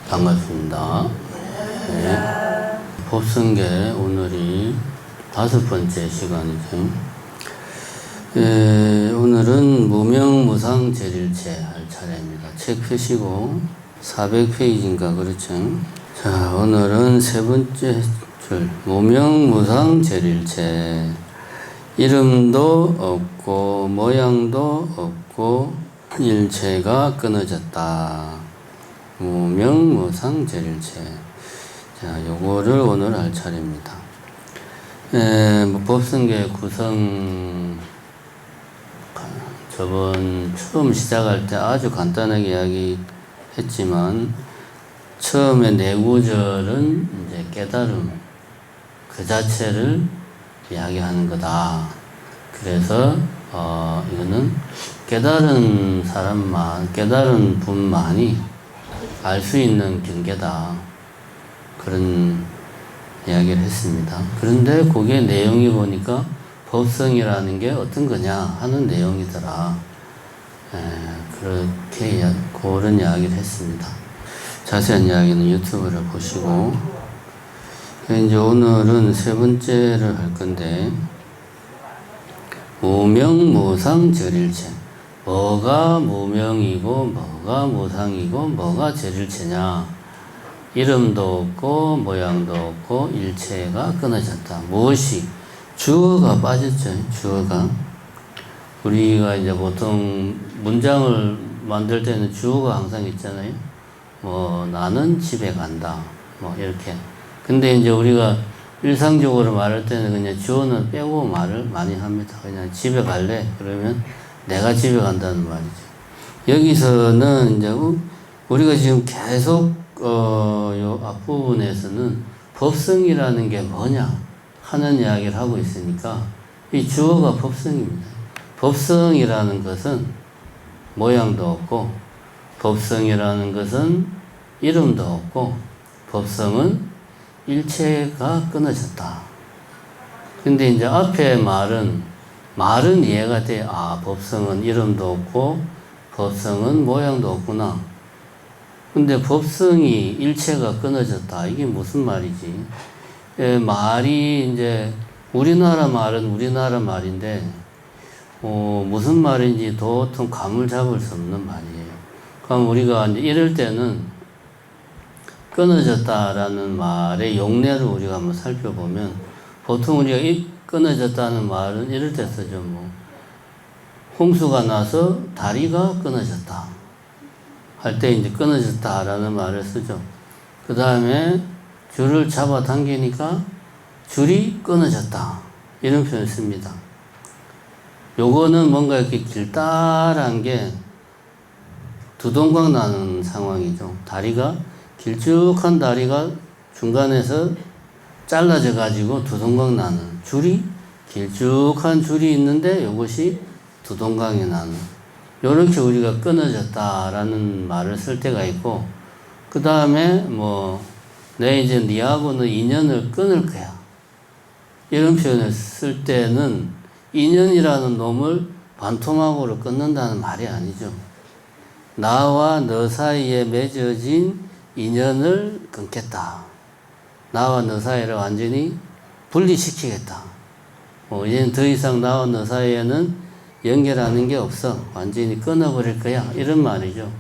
반갑습니다. 네. 법성계 오늘이 5번째 시간이죠. 오늘은 무명무상재릴체 할 차례입니다. 책 펴시고 400페이지인가 그렇죠. 자, 오늘은 3번째 줄 무명무상재릴체. 이름도 없고 모양도 없고 일체가 끊어졌다. 무명무상재릴체. 자, 요거를 오늘 할 차례입니다. 법성계 구성 저번 처음 시작할 때 아주 간단하게 이야기했지만 처음에 네 구절은 이제 깨달음 그 자체를 이야기하는 거다. 그래서 이거는 깨달은 사람만, 깨달은 분만이 알 수 있는 경계다. 그런 이야기를 했습니다. 그런데 그게 내용이 보니까 법성이라는 게 어떤 거냐 하는 내용이더라. 그렇게 그런 이야기를 했습니다. 자세한 이야기는 유튜브를 보시고, 이제 오늘은 3번째를 할 건데, 무명무상재릴체. 뭐가 무명이고 뭐가 무상이고 뭐가 재릴체냐. 이름도 없고 모양도 없고 일체가 끊어졌다. 무엇이? 주어가 빠졌죠. 주어가. 우리가 이제 보통 문장을 만들 때는 주어가 항상 있잖아요. 뭐 나는 집에 간다. 뭐 이렇게. 근데 이제 우리가 일상적으로 말할 때는 그냥 주어는 빼고 말을 많이 합니다. 그냥 집에 갈래? 그러면 내가 집에 간다는 말이죠. 여기서는 이제 우리가 지금 계속 요 앞부분에서는 법성이라는 게 뭐냐 하는 이야기를 하고 있으니까 이 주어가 법성입니다. 법성이라는 것은 모양도 없고, 법성이라는 것은 이름도 없고, 법성은 일체가 끊어졌다. 근데 이제 앞에 말은 이해가 돼. 아, 법성은 이름도 없고, 법성은 모양도 없구나. 근데 법성이 일체가 끊어졌다. 이게 무슨 말이지? 말이 이제 우리나라 말은 우리나라 말인데, 무슨 말인지 도통 감을 잡을 수 없는 말이에요. 그럼 우리가 이제 이럴 때는 끊어졌다라는 말의 용례를 우리가 한번 살펴보면, 보통 우리가 이 끊어졌다는 말은 이럴 때 쓰죠. 뭐 홍수가 나서 다리가 끊어졌다 할 때 이제 끊어졌다라는 말을 쓰죠. 그 다음에 줄을 잡아 당기니까 줄이 끊어졌다. 이런 표현을 씁니다. 요거는 뭔가 이렇게 길다란 게 두동강 나는 상황이죠. 길쭉한 다리가 중간에서 잘라져 가지고 두동강 나는 줄이, 길쭉한 줄이 있는데 이것이 두동강이 나는, 요렇게 우리가 끊어졌다라는 말을 쓸 때가 있고, 그 다음에 내 이제 니하고는 인연을 끊을 거야. 이런 표현을 쓸 때는 인연이라는 놈을 반토막으로 끊는다는 말이 아니죠. 나와 너 사이에 맺어진 인연을 끊겠다. 나와 너 사이를 완전히 분리시키겠다. 이제는 더 이상 나와 너 사이에는 연결하는 게 없어. 완전히 끊어버릴 거야. 이런 말이죠.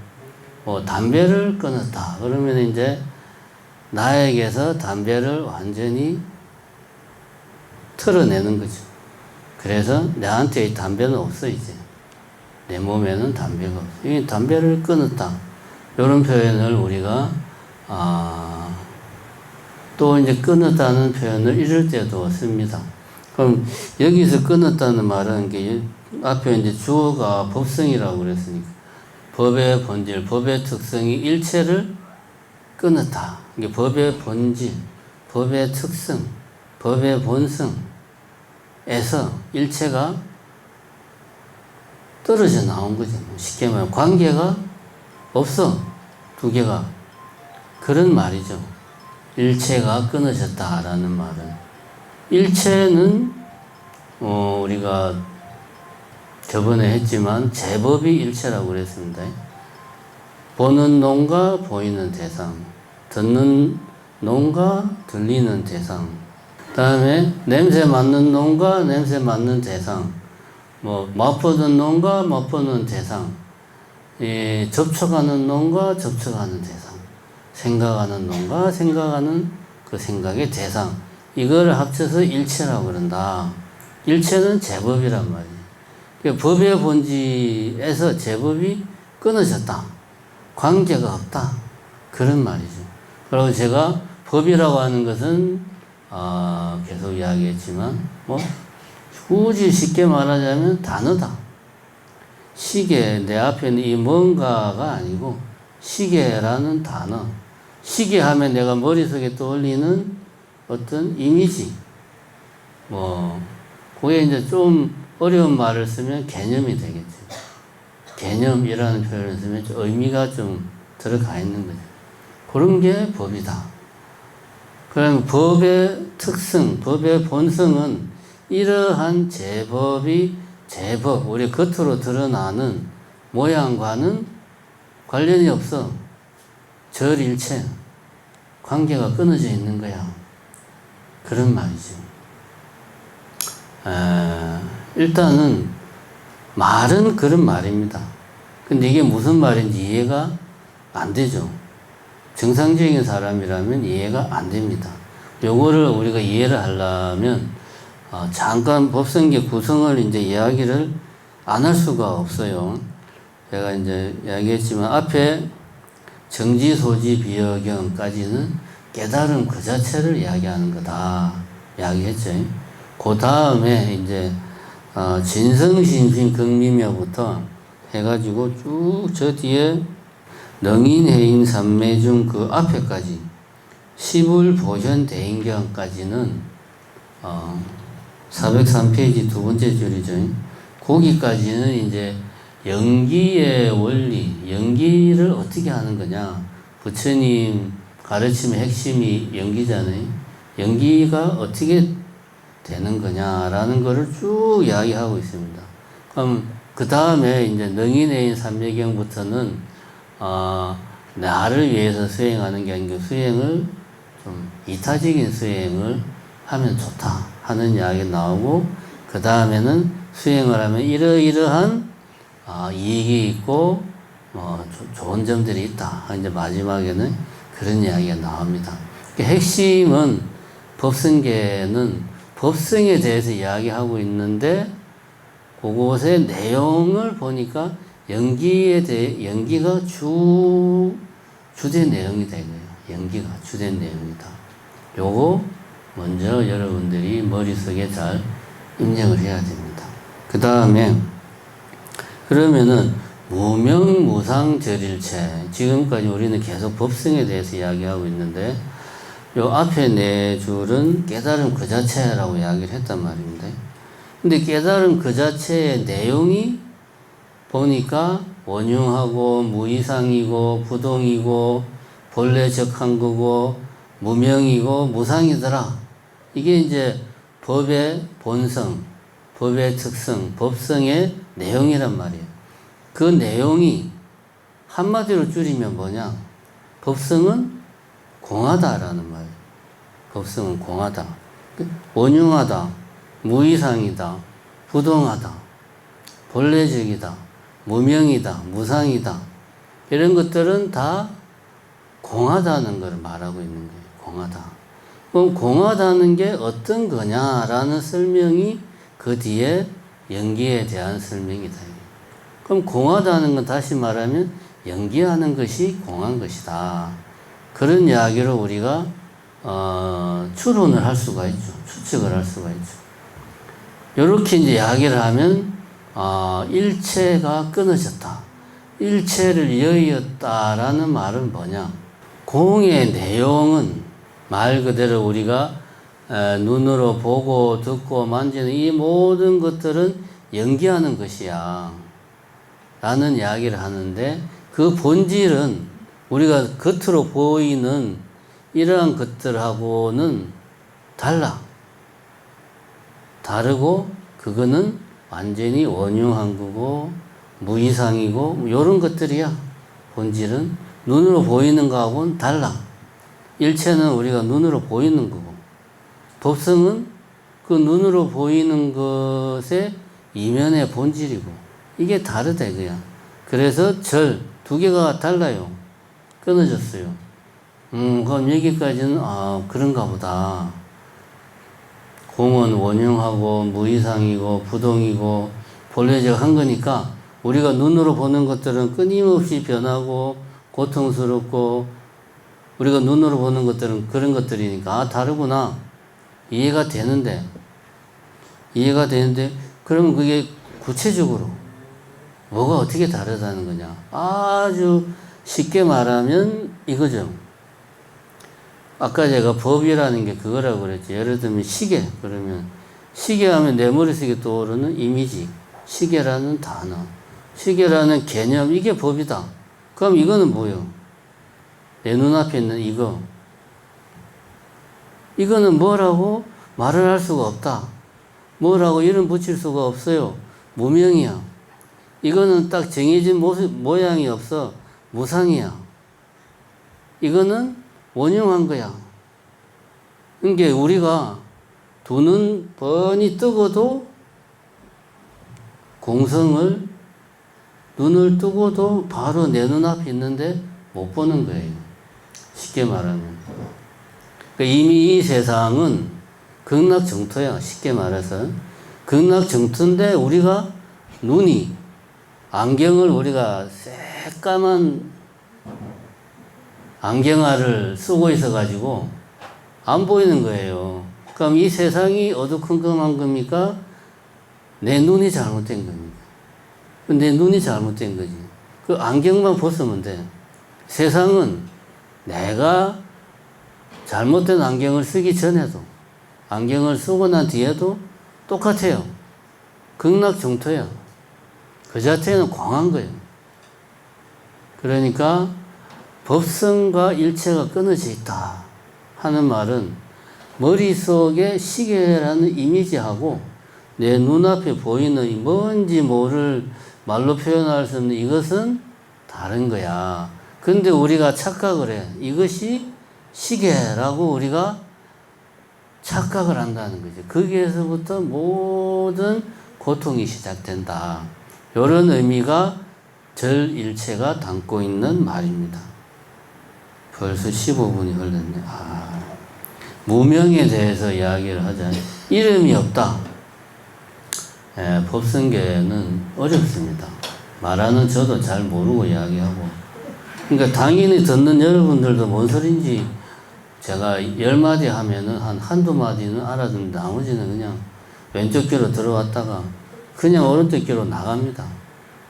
담배를 끊었다. 그러면 이제 나에게서 담배를 완전히 털어내는 거죠. 그래서 내한테 이 담배는 없어, 이제. 내 몸에는 담배가 없어. 이 담배를 끊었다. 이런 표현을 우리가, 또 이제 끊었다는 표현을 이럴 때도 씁니다. 그럼 여기서 끊었다는 말은 게 앞에 이제 주어가 법성이라고 그랬으니까 법의 본질, 법의 특성이 일체를 끊었다. 이게 법의 본질, 법의 특성, 법의 본성에서 일체가 떨어져 나온 거죠. 쉽게 말하면 관계가 없어. 두 개가. 그런 말이죠. 일체가 끊어졌다라는 말은. 일체는 우리가 저번에 했지만 제법이 일체라고 그랬습니다. 보는 놈과 보이는 대상, 듣는 놈과 들리는 대상. 다음에 냄새 맡는 놈과 냄새 맡는 대상. 맛보는 놈과 맛보는 대상. 접촉하는 놈과 접촉하는 대상. 생각하는 놈과 생각하는 그 생각의 대상. 이걸 합쳐서 일체라고 그런다. 일체는 제법이란 말이에요. 그러니까 법의 본질에서 제법이 끊어졌다. 관계가 없다. 그런 말이죠. 그리고 제가 법이라고 하는 것은 계속 이야기했지만 굳이 쉽게 말하자면 단어다. 시계, 내 앞에 있는 이 뭔가가 아니고 시계라는 단어. 시계하면 내가 머릿속에 떠올리는 어떤 이미지. 그게 이제 좀 어려운 말을 쓰면 개념이 되겠죠. 개념이라는 표현을 쓰면 좀 의미가 좀 들어가 있는 거죠. 그런 게 법이다. 그럼 법의 특성, 법의 본성은 이러한 제법이 제법, 우리 겉으로 드러나는 모양과는 관련이 없어. 절일체, 관계가 끊어져 있는 거야. 그런 말이죠. 일단은 말은 그런 말입니다. 근데 이게 무슨 말인지 이해가 안 되죠. 정상적인 사람이라면 이해가 안 됩니다. 요거를 우리가 이해를 하려면 잠깐 법성계 구성을 이제 이야기를 안 할 수가 없어요. 제가 이제 이야기했지만 앞에 정지, 소지, 비여경까지는 깨달음 그 자체를 이야기하는 거다. 이야기했죠. 그 다음에 이제 진성신심 극미묘부터 해가지고 쭉 저 뒤에 능인해인 삼매중 그 앞에까지 시불보현대인경까지는 403페이지 두 번째 줄이죠. 거기까지는 이제 연기의 원리, 연기를 어떻게 하는 거냐. 부처님 가르침의 핵심이 연기잖아요. 연기가 어떻게 되는 거냐라는 거를 쭉 이야기하고 있습니다. 그럼 그 다음에 이제 능인해인 삼매경부터는 나를 위해서 수행하는 게 아니고 수행을 좀 이타적인 수행을 하면 좋다 하는 이야기가 나오고, 그 다음에는 수행을 하면 이러이러한 이익이 있고 좋은 점들이 있다. 이제 마지막에는 그런 이야기가 나옵니다. 핵심은 법성계는 법성에 대해서 이야기하고 있는데 그곳의 내용을 보니까 연기가 주된 내용이 되네요. 연기가 주된 내용이다. 요거 먼저 여러분들이 머릿속에 잘 입력을 해야 됩니다. 그 다음에 그러면은 무명무상절일체, 지금까지 우리는 계속 법성에 대해서 이야기하고 있는데 요 앞에 네 줄은 깨달음 그 자체라고 이야기를 했단 말입니다. 근데 깨달음 그 자체의 내용이 보니까 원흉하고 무이상이고 부동이고 본래 적한 거고 무명이고 무상이더라. 이게 이제 법의 본성, 법의 특성, 법성의 내용이란 말이에요. 그 내용이 한마디로 줄이면 뭐냐? 법성은 공하다라는 말이에요. 법성은 공하다. 원흉하다, 무이상이다, 부동하다, 본래적이다, 무명이다, 무상이다. 이런 것들은 다 공하다는 걸 말하고 있는 거예요. 공하다. 그럼 공하다는 게 어떤 거냐라는 설명이 그 뒤에 연기에 대한 설명이다. 그럼 공하다는 건 다시 말하면 연기하는 것이 공한 것이다. 그런 이야기로 우리가 추론을 할 수가 있죠. 추측을 할 수가 있죠. 이렇게 이제 이야기를 하면 일체가 끊어졌다. 일체를 여의었다라는 말은 뭐냐? 공의 내용은 말 그대로 우리가 눈으로 보고 듣고 만지는 이 모든 것들은 연기하는 것이야 라는 이야기를 하는데, 그 본질은 우리가 겉으로 보이는 이러한 것들하고는 다르고 그거는 완전히 원흉한 거고 무이상이고 이런 것들이야. 본질은 눈으로 보이는 거하고는 달라. 일체는 우리가 눈으로 보이는 거고, 법성은 그 눈으로 보이는 것의 이면의 본질이고, 이게 다르다 이거야. 그래서 절 두 개가 달라요. 끊어졌어요. 그럼 여기까지는 그런가 보다. 공은 원흉하고 무이상이고 부동이고 본래적 한 거니까 우리가 눈으로 보는 것들은 끊임없이 변하고 고통스럽고, 우리가 눈으로 보는 것들은 그런 것들이니까 다르구나. 이해가 되는데 그러면 그게 구체적으로 뭐가 어떻게 다르다는 거냐. 아주 쉽게 말하면 이거죠. 아까 제가 법이라는 게 그거라고 그랬지. 예를 들면 시계. 그러면 시계 하면 내 머릿속에 떠오르는 이미지. 시계라는 단어. 시계라는 개념. 이게 법이다. 그럼 이거는 뭐예요? 내 눈앞에 있는 이거. 이거는 뭐라고 말을 할 수가 없다. 뭐라고 이름 붙일 수가 없어요. 무명이야. 이거는 딱 정해진 모양이 없어. 무상이야. 이거는 원흉한 거야. 그러니까 우리가 두 눈 뻔히 뜨고도 공성을 눈을 뜨고도 바로 내 눈앞에 있는데 못 보는 거예요. 쉽게 말하면. 그러니까 이미 이 세상은 극락정토야. 쉽게 말해서. 극락정토인데 우리가 눈이 안경을 우리가 새까만 안경알을 쓰고 있어가지고 안 보이는 거예요. 그럼 이 세상이 어두컴컴한 겁니까? 내 눈이 잘못된 겁니까? 내 눈이 잘못된 거지. 그 안경만 벗으면 돼. 세상은 내가 잘못된 안경을 쓰기 전에도, 안경을 쓰고 난 뒤에도 똑같아요. 극락정토야. 그 자체는 광한 거예요. 그러니까 법성과 일체가 끊어져 있다 하는 말은 머릿속에 시계라는 이미지하고 내 눈앞에 보이는 뭔지 모를 말로 표현할 수 없는 이것은 다른 거야. 근데 우리가 착각을 해. 이것이 시계라고 우리가 착각을 한다는 거죠. 거기에서부터 모든 고통이 시작된다. 이런 의미가 절일체가 담고 있는 말입니다. 벌써 15분이 흘렀네. 무명에 대해서 이야기를 하자. 이름이 없다. 법성계는 어렵습니다. 말하는 저도 잘 모르고 이야기하고. 그러니까 당연히 듣는 여러분들도 뭔 소린지 제가 10마디 하면은 한두 마디는 알아듣는데 나머지는 그냥 왼쪽 귀로 들어왔다가 그냥 오른쪽 귀로 나갑니다.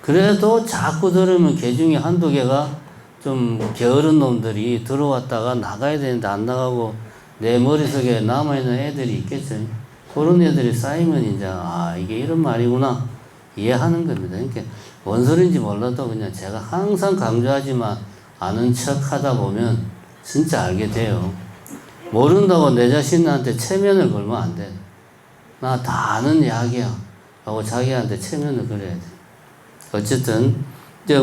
그래도 자꾸 들으면 개 중에 한두 개가 좀 게으른 놈들이 들어왔다가 나가야 되는데 안 나가고 내 머릿속에 남아있는 애들이 있겠죠. 그런 애들이 쌓이면 이제 이게 이런 말이구나 이해하는 겁니다. 그러니까 뭔 소린지 몰라도 그냥 제가 항상 강조하지만 아는 척 하다 보면 진짜 알게 돼요. 모른다고 내 자신한테 체면을 걸면 안 돼. 나 다 아는 이야기야 하고 자기한테 체면을 걸어야 돼. 어쨌든 이제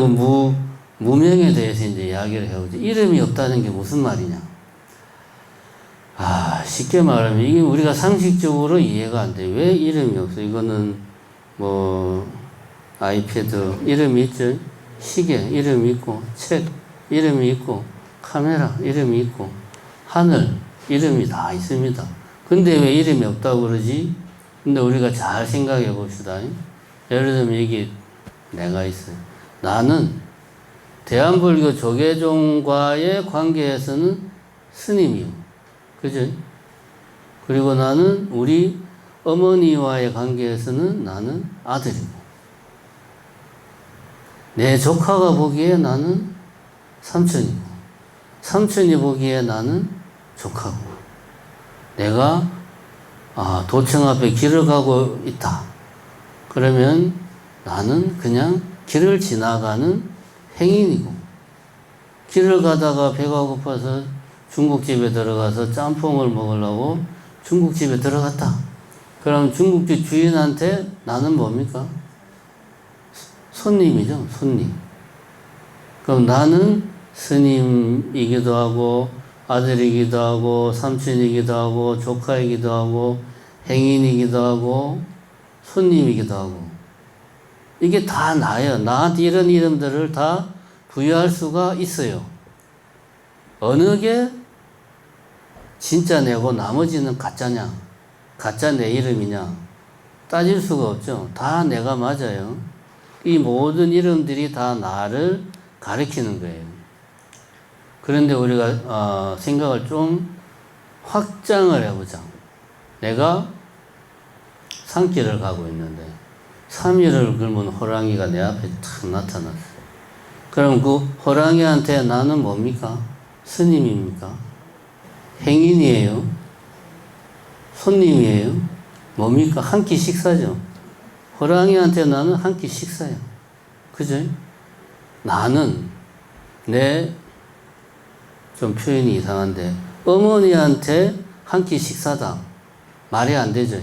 무명에 대해서 이제 이야기를 해보죠. 이름이 없다는 게 무슨 말이냐? 쉽게 말하면 이게 우리가 상식적으로 이해가 안 돼. 왜 이름이 없어? 이거는 뭐 아이패드 이름이 있죠. 시계 이름이 있고, 책 이름이 있고, 카메라 이름이 있고, 하늘 이름이 다 있습니다. 근데 왜 이름이 없다고 그러지? 근데 우리가 잘 생각해 봅시다. 예를 들면 여기 내가 있어요. 나는 대한불교 조계종과의 관계에서는 스님이요. 그죠? 그리고 나는 우리 어머니와의 관계에서는 나는 아들이고, 내 조카가 보기에 나는 삼촌이고, 삼촌이 보기에 나는 조카고, 내가 도청 앞에 길을 가고 있다. 그러면 나는 그냥 길을 지나가는 행인이고, 길을 가다가 배가 고파서 중국집에 들어가서 짬뽕을 먹으려고 중국집에 들어갔다. 그럼 중국집 주인한테 나는 뭡니까? 손님이죠, 손님. 그럼 나는 스님이기도 하고 아들이기도 하고 삼촌이기도 하고 조카이기도 하고 행인이기도 하고 손님이기도 하고 이게 다 나예요. 나한테 이런 이름들을 다 부여할 수가 있어요. 어느 게 진짜 내고 나머지는 가짜냐, 가짜 내 이름이냐 따질 수가 없죠. 다 내가 맞아요. 이 모든 이름들이 다 나를 가리키는 거예요. 그런데 우리가 생각을 좀 확장을 해보자. 내가 산길을 가고 있는데 3일을 굶은 호랑이가 내 앞에 탁 나타났어요. 그럼 그 호랑이한테 나는 뭡니까? 스님입니까? 행인이에요? 손님이에요? 뭡니까? 한 끼 식사죠. 호랑이한테 나는 한 끼 식사예요. 그죠? 나는 좀 표현이 이상한데 어머니한테 한 끼 식사다. 말이 안 되죠.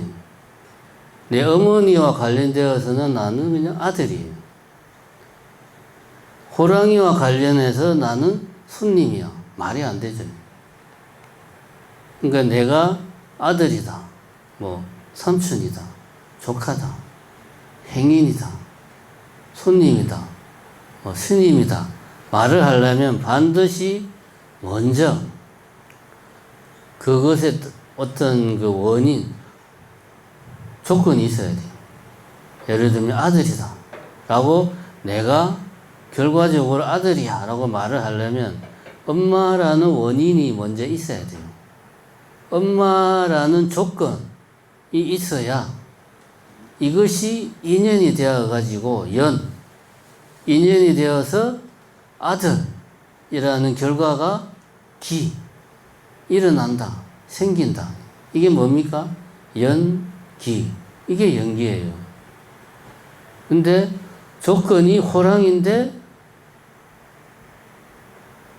내 어머니와 관련되어서는 나는 그냥 아들이에요. 호랑이와 관련해서 나는 손님이야. 말이 안 되죠. 그러니까 내가 아들이다. 삼촌이다. 조카다. 행인이다. 손님이다. 스님이다. 말을 하려면 반드시 먼저 그것의 어떤 그 원인, 조건이 있어야 돼요. 예를 들면 아들이다 라고 내가 결과적으로 아들이야 라고 말을 하려면 엄마라는 원인이 먼저 있어야 돼요. 엄마라는 조건이 있어야 이것이 인연이 되어 가지고 인연이 되어서 아들이라는 결과가 일어난다, 생긴다. 이게 뭡니까? 연기. 이게 연기예요. 근데 조건이 호랑인데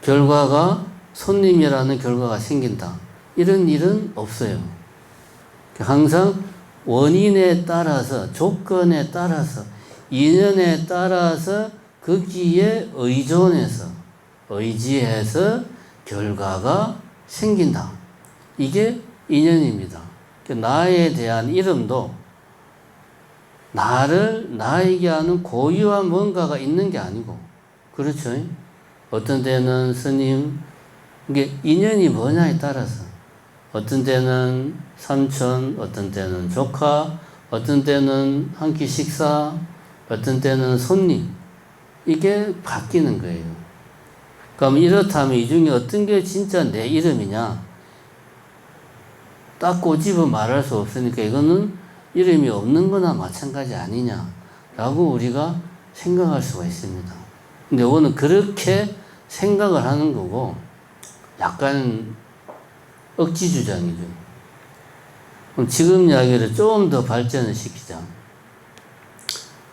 결과가 손님이라는 결과가 생긴다. 이런 일은 없어요. 항상 원인에 따라서, 조건에 따라서, 인연에 따라서 거기에 의지해서 결과가 생긴다. 이게 인연입니다. 나에 대한 이름도 나에게 하는 고유한 뭔가가 있는 게 아니고, 그렇죠? 어떤 데는 스님, 이게 인연이 뭐냐에 따라서, 어떤 데는 삼촌, 어떤 때는 조카, 어떤 때는 한 끼 식사, 어떤 때는 손님, 이게 바뀌는 거예요. 그럼 이렇다면 이 중에 어떤 게 진짜 내 이름이냐? 딱 꼬집어 말할 수 없으니까 이거는 이름이 없는 거나 마찬가지 아니냐라고 우리가 생각할 수가 있습니다. 근데 이거는 그렇게 생각을 하는 거고 약간 억지 주장이죠. 그럼 지금 이야기를 좀 더 발전을 시키자.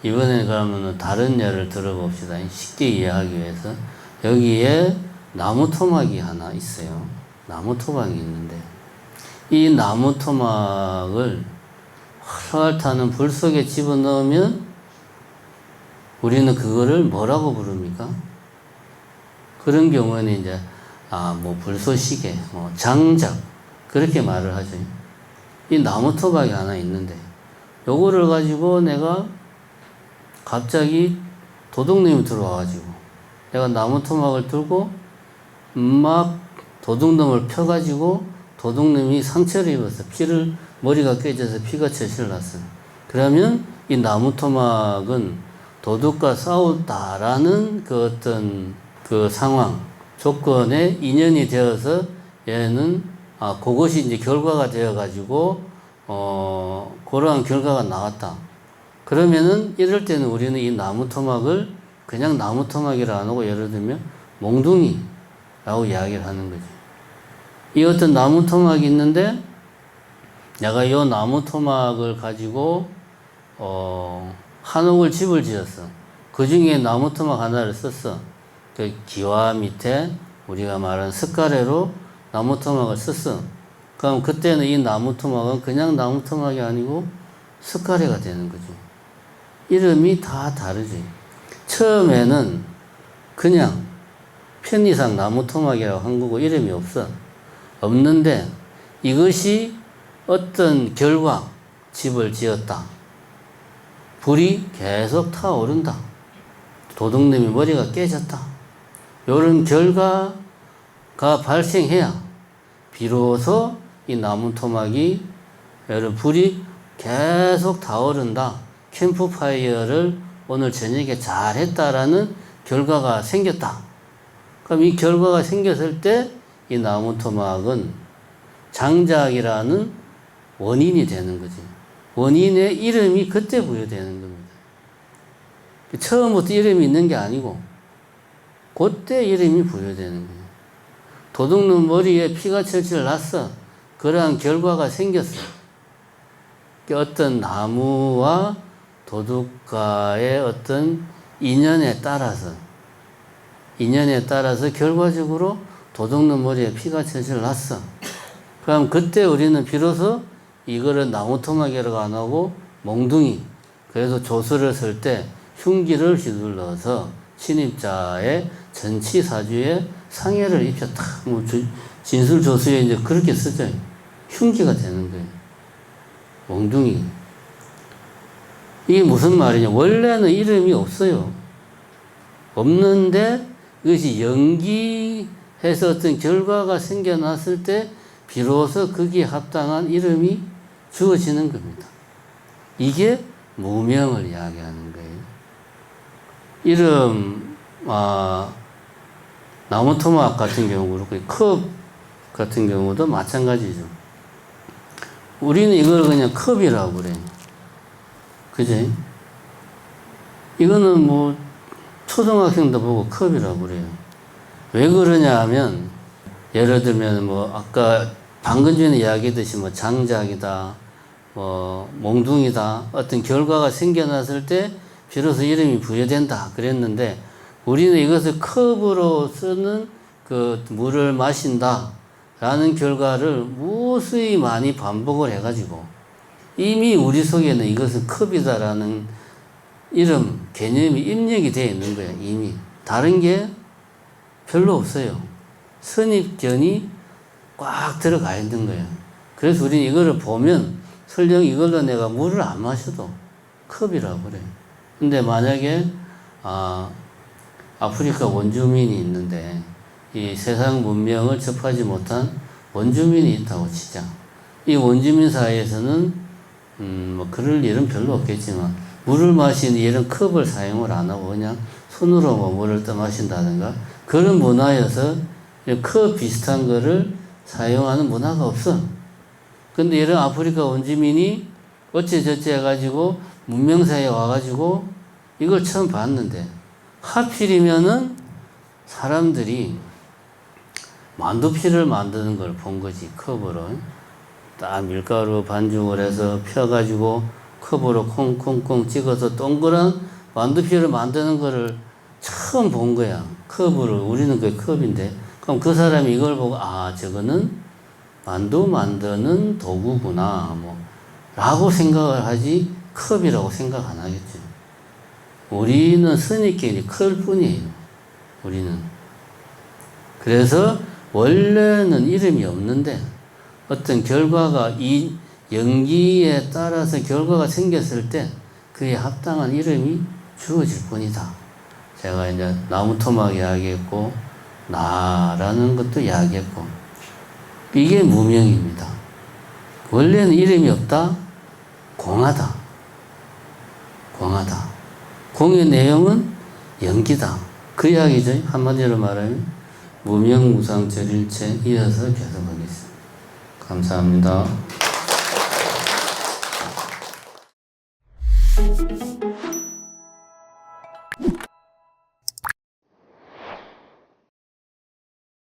이번에 그러면 다른 예를 들어봅시다. 쉽게 이해하기 위해서. 여기에 나무 토막이 하나 있어요. 나무 토막이 있는데 이 나무 토막을 활활 타는 불 속에 집어넣으면 우리는 그거를 뭐라고 부릅니까? 그런 경우에는 이제 불쏘시개, 장작 그렇게 말을 하죠. 이 나무 토막이 하나 있는데 요거를 가지고 내가 갑자기 도둑놈이 들어와가지고 내가 나무 토막을 들고 막 도둑놈을 펴가지고 도둑놈이 상처를 입었어. 머리가 깨져서 피가 철철 났어. 그러면 이 나무 토막은 도둑과 싸웠다라는 그 어떤 그 상황, 조건에 인연이 되어서 얘는 그것이 이제 결과가 되어가지고 그러한 결과가 나왔다. 그러면은 이럴 때는 우리는 이 나무 토막을 그냥 나무 토막이라 안 하고 예를 들면 몽둥이라고 이야기를 하는 거지. 이 어떤 나무 토막이 있는데 내가 이 나무 토막을 가지고 한옥을 집을 지었어. 그 중에 나무 토막 하나를 썼어. 그 기와 밑에 우리가 말하는 석가래로 나무 토막을 썼어. 그럼 그때는 이 나무 토막은 그냥 나무 토막이 아니고 석가래가 되는 거죠. 이름이 다 다르지. 처음에는 그냥 편의상 나무토막이라고 한 거고 이름이 없어. 없는데 이것이 어떤 결과 집을 지었다. 불이 계속 타오른다. 도둑놈이 머리가 깨졌다. 이런 결과가 발생해야 비로소 이 나무토막이 불이 계속 타오른다. 캠프파이어를 오늘 저녁에 잘 했다라는 결과가 생겼다. 그럼 이 결과가 생겼을 때 이 나무토막은 장작이라는 원인이 되는 거지. 원인의 이름이 그때 부여되는 겁니다. 처음부터 이름이 있는 게 아니고 그때 이름이 부여되는 거예요. 도둑놈 머리에 피가 철철 났어. 그러한 결과가 생겼어. 어떤 나무와 도둑과의 어떤 인연에 따라서 결과적으로 도둑놈 머리에 피가 철철 났어. 그럼 그때 우리는 비로소 이거를 나무토막이라고 안 하고 몽둥이. 그래서 조서를 쓸 때 흉기를 휘둘러서 침입자의 전치사주에 상해를 입혔다. 뭐 진술조서에 이제 그렇게 쓰죠. 흉기가 되는 거예요. 몽둥이. 이게 무슨 말이냐. 원래는 이름이 없어요. 없는데 이것이 연기해서 어떤 결과가 생겨났을 때 비로소 거기에 합당한 이름이 주어지는 겁니다. 이게 무명을 이야기하는 거예요. 이름, 나무토막 같은 경우 그렇고 컵 같은 경우도 마찬가지죠. 우리는 이걸 그냥 컵이라고 그래요. 그지? 이거는 뭐 초등학생도 보고 컵이라고 그래요. 왜 그러냐 하면 예를 들면 뭐 아까 방금 전에 이야기했듯이 뭐 장작이다, 뭐 몽둥이다, 어떤 결과가 생겨났을 때 비로소 이름이 부여된다 그랬는데 우리는 이것을 컵으로 쓰는 그 물을 마신다 라는 결과를 무수히 많이 반복을 해가지고 이미 우리 속에는 이것은 컵이다라는 이름, 개념이 입력이 되어 있는 거예요. 이미. 다른 게 별로 없어요. 선입견이 꽉 들어가 있는 거예요. 그래서 우리는 이거를 보면 설령 이걸로 내가 물을 안 마셔도 컵이라고 그래요. 근데 만약에 아프리카 원주민이 있는데 이 세상 문명을 접하지 못한 원주민이 있다고 치자. 이 원주민 사이에서는 뭐 그럴 일은 별로 없겠지만 물을 마시는 이런 컵을 사용을 안 하고 그냥 손으로 뭐 물을 떠 마신다든가 그런 문화여서 컵 비슷한 거를 사용하는 문화가 없어. 근데 이런 아프리카 원주민이 어째저째 해가지고 문명사에 와가지고 이걸 처음 봤는데 하필이면은 사람들이 만두피를 만드는 걸 본 거지. 컵으로 딱 밀가루 반죽을 해서 펴가지고 컵으로 콩콩콩 찍어서 동그란 만두피를 만드는 거를 처음 본 거야. 컵으로. 우리는 그게 컵인데 그럼 그 사람이 이걸 보고 저거는 만두 만드는 도구구나 뭐 라고 생각을 하지 컵이라고 생각 안 하겠죠. 우리는 선입견이 클 뿐이에요. 우리는. 그래서 원래는 이름이 없는데 어떤 결과가 이 연기에 따라서 결과가 생겼을 때 그에 합당한 이름이 주어질 뿐이다. 제가 이제 나무토막 이야기했고 나라는 것도 이야기했고 이게 무명입니다. 원래는 이름이 없다. 공하다. 공하다. 공의 내용은 연기다. 그 이야기죠. 한마디로 말하면 무명무상절일체 이어서 계속하겠습니다. 감사합니다.